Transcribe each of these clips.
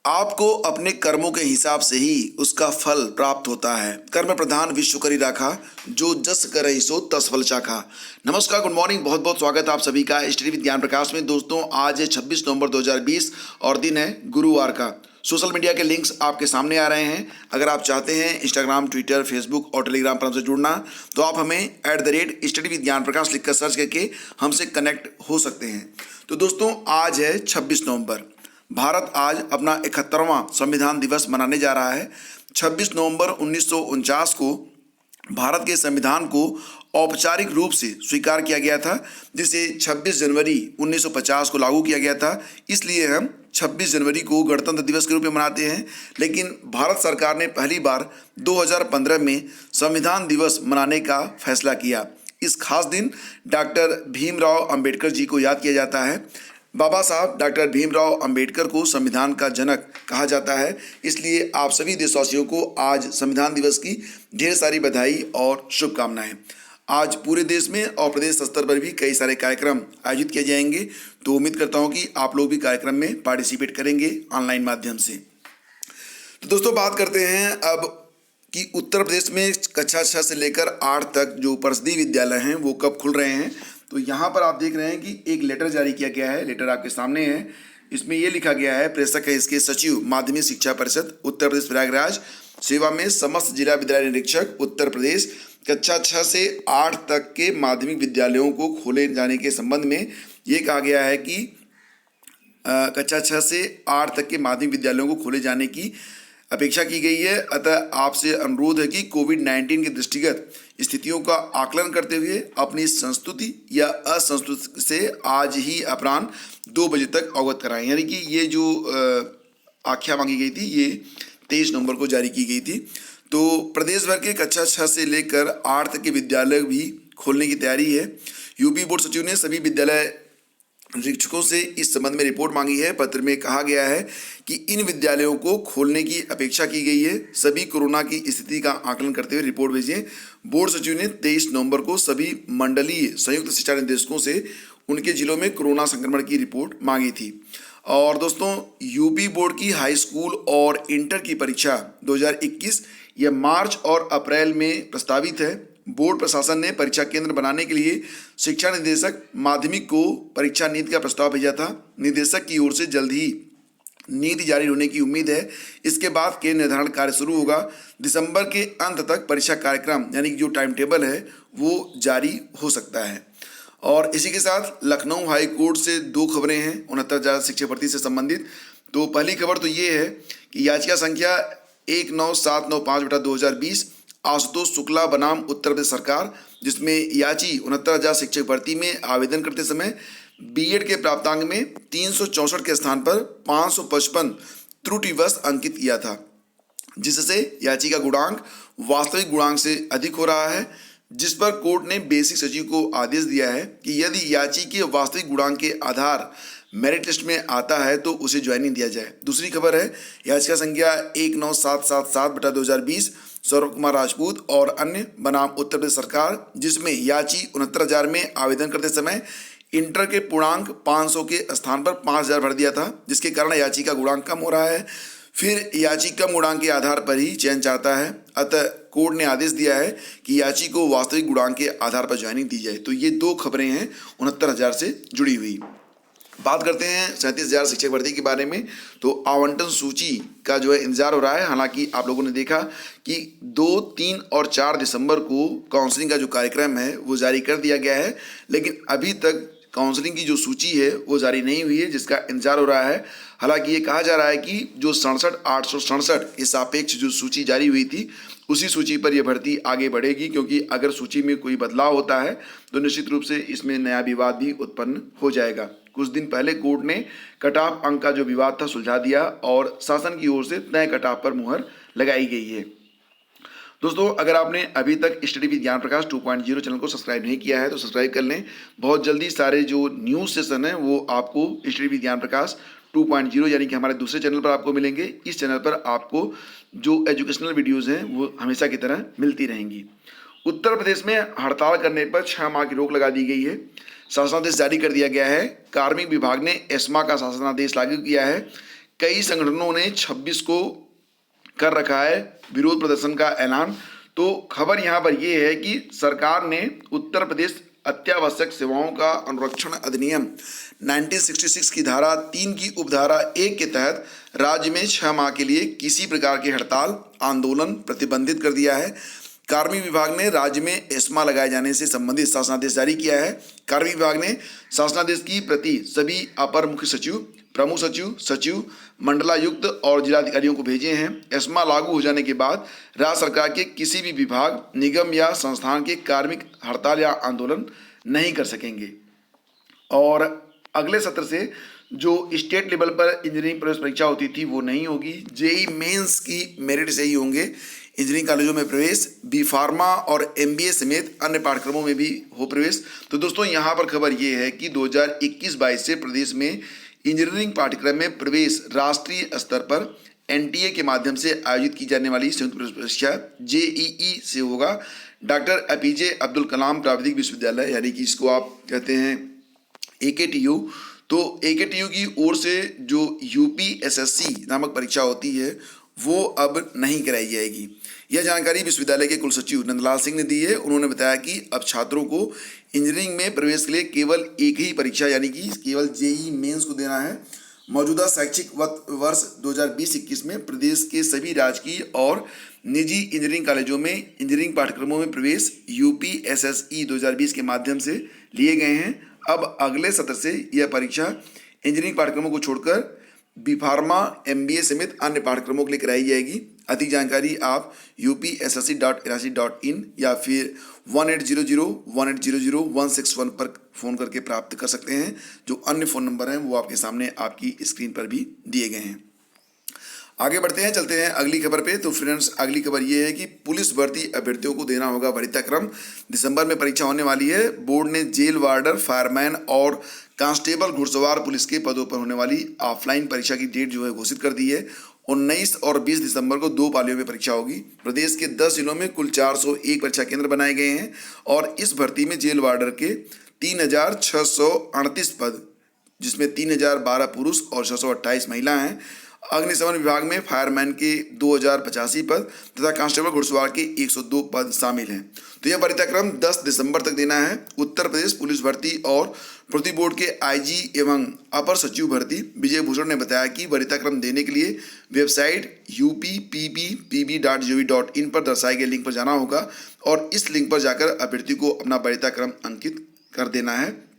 आपको अपने कर्मों के हिसाब से ही उसका फल प्राप्त होता है। कर्म प्रधान विश्व करी राखा, जो जस करहि सो तस फल चाखा। नमस्कार, गुड मॉर्निंग, बहुत बहुत स्वागत है आप सभी का स्टडी विद ज्ञान प्रकाश में। दोस्तों, आज है 26 नवंबर 2020 और दिन है गुरुवार का। सोशल मीडिया के लिंक्स आपके सामने आ रहे हैं। अगर आप चाहते हैं इंस्टाग्राम, ट्विटर, फेसबुक और टेलीग्राम पर हमसे जुड़ना, तो आप हमें @स्टडी विद ज्ञान प्रकाश लिखकर सर्च करके हमसे कनेक्ट हो सकते हैं। तो दोस्तों, आज है 26 नवंबर। भारत आज अपना 71वां संविधान दिवस मनाने जा रहा है। 26 नवंबर 1949 को भारत के संविधान को औपचारिक रूप से स्वीकार किया गया था, जिसे 26 जनवरी 1950 को लागू किया गया था। इसलिए हम 26 जनवरी को गणतंत्र दिवस के रूप में मनाते हैं। लेकिन भारत सरकार ने पहली बार 2015 में संविधान दिवस मनाने का फैसला किया। इस खास दिन डॉक्टर भीमराव अंबेडकर जी को याद किया जाता है। बाबा साहब डॉक्टर भीमराव अंबेडकर को संविधान का जनक कहा जाता है। इसलिए आप सभी देशवासियों को आज संविधान दिवस की ढेर सारी बधाई और शुभकामनाएं। आज पूरे देश में और प्रदेश स्तर पर भी कई सारे कार्यक्रम आयोजित किए जाएंगे। तो उम्मीद करता हूं कि आप लोग भी कार्यक्रम में पार्टिसिपेट करेंगे ऑनलाइन माध्यम से। तो दोस्तों, बात करते हैं अब कि उत्तर प्रदेश में कक्षा 6 से लेकर 8 तक जो परिषदीय विद्यालय हैं वो कब खुल रहे हैं। तो यहाँ पर आप देख रहे हैं कि एक लेटर जारी किया गया है। लेटर आपके सामने है। इसमें ये लिखा गया है, प्रेषक है इसके सचिव माध्यमिक शिक्षा परिषद उत्तर प्रदेश प्रयागराज, सेवा में समस्त जिला विद्यालय निरीक्षक उत्तर प्रदेश, कक्षा 6 से 8 तक के माध्यमिक विद्यालयों को खोले जाने के संबंध में ये कहा गया है कि कक्षा 6 से 8 तक के माध्यमिक विद्यालयों को खोले जाने की अपेक्षा की गई है। अतः आपसे अनुरोध है कि कोविड-19 के दृष्टिगत स्थितियों का आकलन करते हुए अपनी संस्तुति या असंस्तुति से आज ही अपराह्न 2 बजे तक अवगत कराएं। यानी कि ये जो आख्या मांगी गई थी, ये 23 नवंबर को जारी की गई थी। तो प्रदेश भर के कक्षा 6 से लेकर 8 तक के विद्यालय भी खोलने की तैयारी है। यूपी बोर्ड सचिव ने सभी विद्यालय निरीक्षकों से इस संबंध में रिपोर्ट मांगी है। पत्र में कहा गया है कि इन विद्यालयों को खोलने की अपेक्षा की गई है। सभी कोरोना की स्थिति का आकलन करते हुए रिपोर्ट भेजें। बोर्ड सचिव ने 23 नवंबर को सभी मंडलीय संयुक्त शिक्षा निर्देशकों से उनके जिलों में कोरोना संक्रमण की रिपोर्ट मांगी थी। और दोस्तों, यूपी बोर्ड की हाई स्कूल और इंटर की परीक्षा 2021 या मार्च और अप्रैल में प्रस्तावित है। बोर्ड प्रशासन ने परीक्षा केंद्र बनाने के लिए शिक्षा निदेशक माध्यमिक को परीक्षा नीति का प्रस्ताव भेजा था। निदेशक की ओर से जल्द ही नीति जारी होने की उम्मीद है। इसके बाद केंद्र निर्धारण कार्य शुरू होगा। दिसंबर के अंत तक परीक्षा कार्यक्रम यानी कि जो टाइम टेबल है वो जारी हो सकता है। और इसी के साथ लखनऊ हाई कोर्ट से 2 खबरें हैं 69,000 शिक्षक भर्ती से संबंधित। तो पहली खबर तो ये है कि याचिका संख्या 19795/2020 आशुतोष शुक्ला बनाम उत्तर प्रदेश सरकार, जिसमें याची 69,000 शिक्षक भर्ती में आवेदन करते समय बीएड के प्राप्तांक में 364 के स्थान पर 555 त्रुटिवश अंकित किया था, जिससे याची का गुणांक वास्तविक गुणांक से अधिक हो रहा है। जिस पर कोर्ट ने बेसिक सचिव को आदेश दिया है कि यदि याची के वास्तविक गुणांक के आधार मेरिट लिस्ट में आता है तो उसे ज्वाइनिंग दिया जाए। दूसरी खबर है याचिका संख्या 19777/2020 सौरभ कुमार राजपूत और अन्य बनाम उत्तर प्रदेश सरकार, जिसमें याची 69,000 में आवेदन करते समय इंटर के पूर्णांक 500 के स्थान पर 5,000 भर दिया था, जिसके कारण याची का गुणांक कम हो रहा है। फिर याची कम गुणांक के आधार पर ही चयन चाहता है। अतः कोर्ट ने आदेश दिया है कि याची को वास्तविक गुणांक के आधार पर ज्वाइनिंग दी जाए। तो ये 2 खबरें हैं 69,000 से जुड़ी हुई। बात करते हैं 37,000 शिक्षक भर्ती के बारे में। तो आवंटन सूची का जो है इंतजार हो रहा है। हालांकि आप लोगों ने देखा कि 2, 3 और 4 दिसंबर को काउंसलिंग का जो कार्यक्रम है वो जारी कर दिया गया है, लेकिन अभी तक काउंसलिंग की जो सूची है वो जारी नहीं हुई है, जिसका इंतजार हो रहा है। हालांकि ये कहा जा रहा है कि जो 67,867 इस सापेक्ष जो सूची जारी हुई थी, उसी सूची पर यह भर्ती आगे बढ़ेगी, क्योंकि अगर सूची में कोई बदलाव होता है तो निश्चित रूप से इसमें नया विवाद भी उत्पन्न हो जाएगा। कुछ दिन पहले कोर्ट ने कट ऑफ अंक का जो विवाद था सुलझा दिया और शासन की ओर से नए कट ऑफ पर मुहर लगाई गई है। दोस्तों, अगर आपने अभी तक स्टडी विद ज्ञान प्रकाश 2.0 चैनल को सब्सक्राइब नहीं किया है तो सब्सक्राइब कर लें। बहुत जल्दी सारे जो न्यूज़ सेशन है वो आपको स्टडी विद ज्ञान प्रकाश 2.0 यानी कि हमारे दूसरे चैनल पर आपको मिलेंगे। इस चैनल पर आपको जो एजुकेशनल वीडियोज़ हैं वो हमेशा की तरह मिलती रहेंगी। उत्तर प्रदेश में हड़ताल करने पर 6 माह की रोक लगा दी गई है। शासनादेश जारी कर दिया गया है। कार्मिक विभाग ने एस्मा का शासनादेश लागू किया है। कई संगठनों ने 26 को कर रखा है विरोध प्रदर्शन का ऐलान। तो खबर यहाँ पर यह है कि सरकार ने उत्तर प्रदेश अत्यावश्यक सेवाओं का अनुरक्षण अधिनियम 1966 की धारा 3 की उपधारा 1 के तहत राज्य में 6 माह के लिए किसी प्रकार की हड़ताल आंदोलन प्रतिबंधित कर दिया है। कार्मिक विभाग ने राज्य में एस्मा लगाए जाने से संबंधित शासनादेश जारी किया है। कार्मिक विभाग ने शासनादेश की प्रति सभी अपर मुख्य सचिव, प्रमुख सचिव, सचिव, मंडलायुक्त और जिलाधिकारियों को भेजे हैं। एस्मा लागू हो जाने के बाद राज्य सरकार के किसी भी विभाग, निगम या संस्थान के कार्मिक हड़ताल या आंदोलन नहीं कर सकेंगे। और अगले सत्र से जो स्टेट लेवल पर इंजीनियरिंग प्रवेश परीक्षा होती थी वो नहीं होगी। जेई मेंस की मेरिट से ही होंगे इंजीनियरिंग कॉलेजों में प्रवेश। बी फार्मा और एमबीए समेत अन्य पाठ्यक्रमों में भी हो प्रवेश। तो दोस्तों यहाँ पर खबर ये है कि 2021-22 से प्रदेश में इंजीनियरिंग पाठ्यक्रम में प्रवेश राष्ट्रीय स्तर पर एनटीए के माध्यम से आयोजित की जाने वाली संयुक्त प्रवेश परीक्षा जेईई से होगा। डॉक्टर एपीजे अब्दुल कलाम प्राविधिक विश्वविद्यालय यानी कि इसको आप कहते हैं एकेटीयू, तो एकेटीयू की ओर से जो यूपीएसएससी नामक परीक्षा होती है वो अब नहीं कराई जाएगी। यह जानकारी विश्वविद्यालय के कुलसचिव नंदलाल सिंह ने दी है। उन्होंने बताया कि अब छात्रों को इंजीनियरिंग में प्रवेश के लिए केवल एक ही परीक्षा यानी कि केवल जेईई मेंस को देना है। मौजूदा शैक्षिक वर्ष 2020-21 में प्रदेश के सभी राजकीय और निजी इंजीनियरिंग कॉलेजों में इंजीनियरिंग पाठ्यक्रमों में प्रवेश यूपीएसएसई 2020 के माध्यम से लिए गए हैं। अब अगले सत्र से यह परीक्षा इंजीनियरिंग पाठ्यक्रमों को छोड़कर बी फार्मा, एमबीए समेत अन्य पाठ्यक्रमों के लिए कराई जाएगी। अधिक जानकारी आप upsc.nhc.in या फिर 1800-1800-161 पर फ़ोन करके प्राप्त कर सकते हैं। जो अन्य फ़ोन नंबर हैं वो आपके सामने आपकी स्क्रीन पर भी दिए गए हैं। आगे बढ़ते हैं, चलते हैं अगली खबर पे। तो फ्रेंड्स अगली खबर ये है कि पुलिस भर्ती अभ्यर्थियों को देना होगा वरीयताक्रम। दिसंबर में परीक्षा होने वाली है। बोर्ड ने जेल वार्डर, फायरमैन और कांस्टेबल घुड़सवार पुलिस के पदों पर होने वाली ऑफलाइन परीक्षा की डेट जो है घोषित कर दी है। 19 और 20 दिसंबर को 2 पालियों में परीक्षा होगी। प्रदेश के 10 जिलों में कुल 401 परीक्षा केंद्र बनाए गए हैं और इस भर्ती में जेल वार्डर के 3638 पद, जिसमें 3012 पुरुष और 628 महिला हैं। अग्निशमन विभाग में फायरमैन के 2085 पद तथा कांस्टेबल घुड़सवार के 102 पद शामिल हैं। तो यह वरीयताक्रम 10 दिसंबर तक देना है। उत्तर प्रदेश पुलिस भर्ती और प्रति बोर्ड के आईजी एवं अपर सचिव भर्ती विजय भूषण ने बताया कि वरीयताक्रम देने के लिए वेबसाइट uppbpb.gov.in पर दर्शाए गए लिंक पर जाना होगा और इस लिंक पर जाकर अभ्यर्थी को अपना वरीयताक्रम अंकित कर देना है।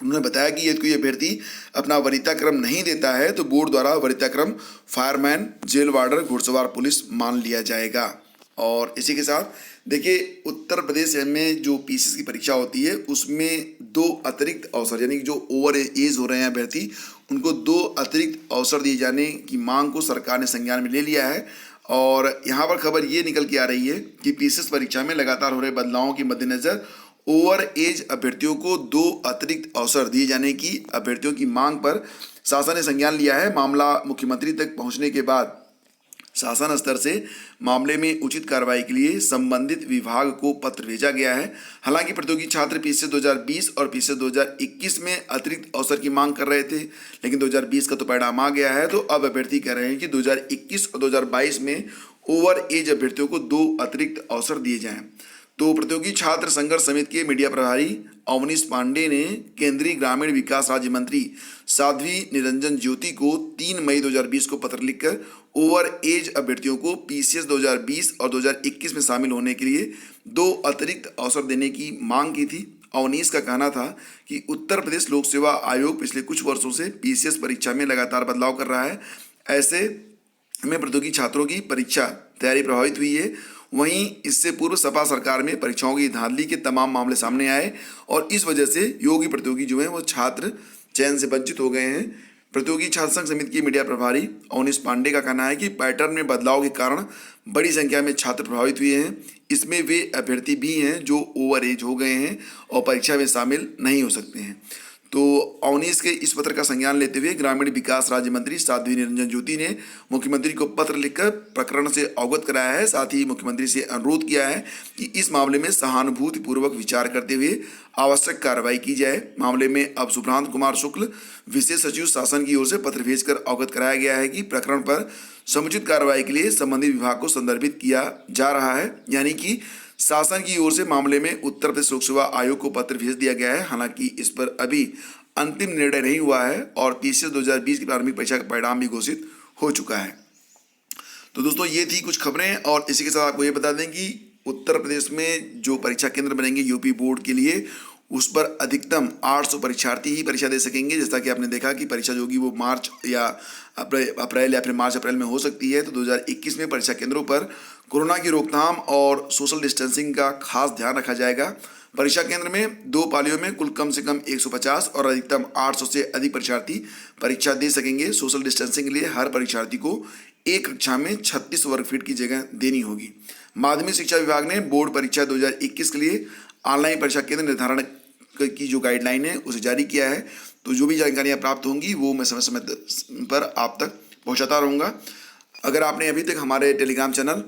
उन्होंने बताया कि यदि कोई अभ्यर्थी अपना वरीयताक्रम नहीं देता है तो बोर्ड द्वारा वरीयताक्रम फायरमैन, जेल वार्डर, घुड़सवार पुलिस मान लिया जाएगा। और इसी के साथ देखिए उत्तर प्रदेश में जो पीसीएस की परीक्षा होती है उसमें 2 अतिरिक्त अवसर यानी कि जो ओवर एज हो रहे हैं अभ्यर्थी उनको 2 अतिरिक्त अवसर दिए जाने की मांग को सरकार ने संज्ञान में ले लिया है। और यहाँ पर खबर ये निकल के आ रही है कि पीसीएस परीक्षा में लगातार हो रहे बदलावों के मद्देनजर ओवर एज अभ्यर्थियों को 2 अतिरिक्त अवसर दिए जाने की अभ्यर्थियों की मांग पर शासन ने संज्ञान लिया है। मामला मुख्यमंत्री तक पहुंचने के बाद शासन स्तर से मामले में उचित कार्रवाई के लिए संबंधित विभाग को पत्र भेजा गया है। हालांकि प्रतियोगी छात्र पीसीएस 2020 और पीसीएस 2021 में अतिरिक्त अवसर की मांग कर रहे थे, लेकिन 2020 का तो परिणाम आ गया है। तो अब अभ्यर्थी कह रहे हैं कि 2021 और 2022 में ओवर एज अभ्यर्थियों को 2 अतिरिक्त अवसर दिए जाएं। तो प्रतियोगी छात्र संघर्ष समिति के मीडिया प्रभारी अवनीश पांडे ने केंद्रीय ग्रामीण विकास राज्य मंत्री साध्वी निरंजन ज्योति को 3 मई 2020 को पत्र लिखकर ओवर एज अभ्यर्थियों को पीसीएस 2020 और 2021 में शामिल होने के लिए 2 अतिरिक्त अवसर देने की मांग की थी। अवनीश का कहना था कि उत्तर प्रदेश लोक सेवा आयोग पिछले कुछ वर्षों से पीसीएस परीक्षा में लगातार बदलाव कर रहा है। ऐसे में प्रतियोगी छात्रों की परीक्षा तैयारी प्रभावित हुई है। वहीं इससे पूर्व सपा सरकार में परीक्षाओं की धांधली के तमाम मामले सामने आए और इस वजह से योगी प्रतियोगी जो हैं वो छात्र चयन से वंचित हो गए हैं। प्रतियोगी छात्र संघ समिति के मीडिया प्रभारी अवनीश पांडे का कहना है कि पैटर्न में बदलाव के कारण बड़ी संख्या में छात्र प्रभावित हुए हैं। इसमें वे अभ्यर्थी भी हैं जो ओवर एज हो गए हैं और परीक्षा में शामिल नहीं हो सकते हैं। तो 19 के इस पत्र का संज्ञान लेते हुए ग्रामीण विकास राज्य मंत्री साध्वी निरंजन ज्योति ने मुख्यमंत्री को पत्र लिखकर प्रकरण से अवगत कराया है। साथ ही मुख्यमंत्री से अनुरोध किया है कि इस मामले में सहानुभूतिपूर्वक विचार करते हुए आवश्यक कार्रवाई की जाए। मामले में अब सुभ्रांत कुमार शुक्ल विशेष सचिव शासन की ओर से पत्र भेजकर अवगत कराया गया है कि प्रकरण पर समुचित कार्रवाई के लिए संबंधित विभाग को संदर्भित किया जा रहा है। यानी कि शासन की ओर से मामले में उत्तर प्रदेश लोक सेवा आयोग को पत्र भेज दिया गया है। हालांकि इस पर अभी अंतिम निर्णय नहीं हुआ है और पीसीएस 2020 की प्रारंभिक परीक्षा का परिणाम भी घोषित हो चुका है। तो दोस्तों ये थी कुछ खबरें और इसी के साथ आपको ये बता दें कि उत्तर प्रदेश में जो परीक्षा केंद्र बनेंगे यूपी बोर्ड के लिए, उस पर अधिकतम 800 परीक्षार्थी ही परीक्षा दे सकेंगे। जैसा कि आपने देखा कि परीक्षा जो होगी वो मार्च या अप्रैल या फिर मार्च अप्रैल में हो सकती है। तो 2021 में परीक्षा केंद्रों पर कोरोना की रोकथाम और सोशल डिस्टेंसिंग का खास ध्यान रखा जाएगा। परीक्षा केंद्र में 2 पालियों में कुल कम से कम 150 और अधिकतम 800 से अधिक परीक्षार्थी परीक्षा दे सकेंगे। सोशल डिस्टेंसिंग के लिए हर परीक्षार्थी को एक कक्षा में 36 वर्ग फीट की जगह देनी होगी। माध्यमिक शिक्षा विभाग ने बोर्ड परीक्षा 2021 के लिए ऑनलाइन परीक्षा केंद्र निर्धारण की जो गाइडलाइन है उसे जारी किया है। तो जो भी जानकारियाँ प्राप्त होंगी वो मैं समय समय पर आप तक पहुँचाता रहूँगा। अगर आपने अभी तक हमारे टेलीग्राम चैनल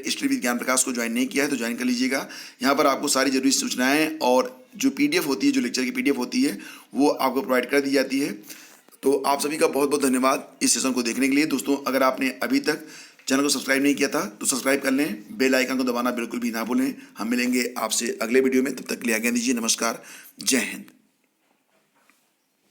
@हिस्ट्री विद ज्ञान प्रकाश को ज्वाइन नहीं किया है तो ज्वाइन कर लीजिएगा। यहाँ पर आपको सारी जरूरी सूचनाएं और जो PDF होती है, जो लेक्चर की PDF होती है, वो आपको प्रोवाइड कर दी जाती है। तो आप सभी का बहुत बहुत धन्यवाद इस सेशन को देखने के लिए। दोस्तों अगर आपने अभी तक चैनल को सब्सक्राइब नहीं किया था तो सब्सक्राइब कर लें, बेल आइकन को दबाना बिल्कुल भी ना भूलें। हम मिलेंगे आपसे अगले वीडियो में, तब तक के लिए आज्ञा दीजिए। नमस्कार, जय हिंद।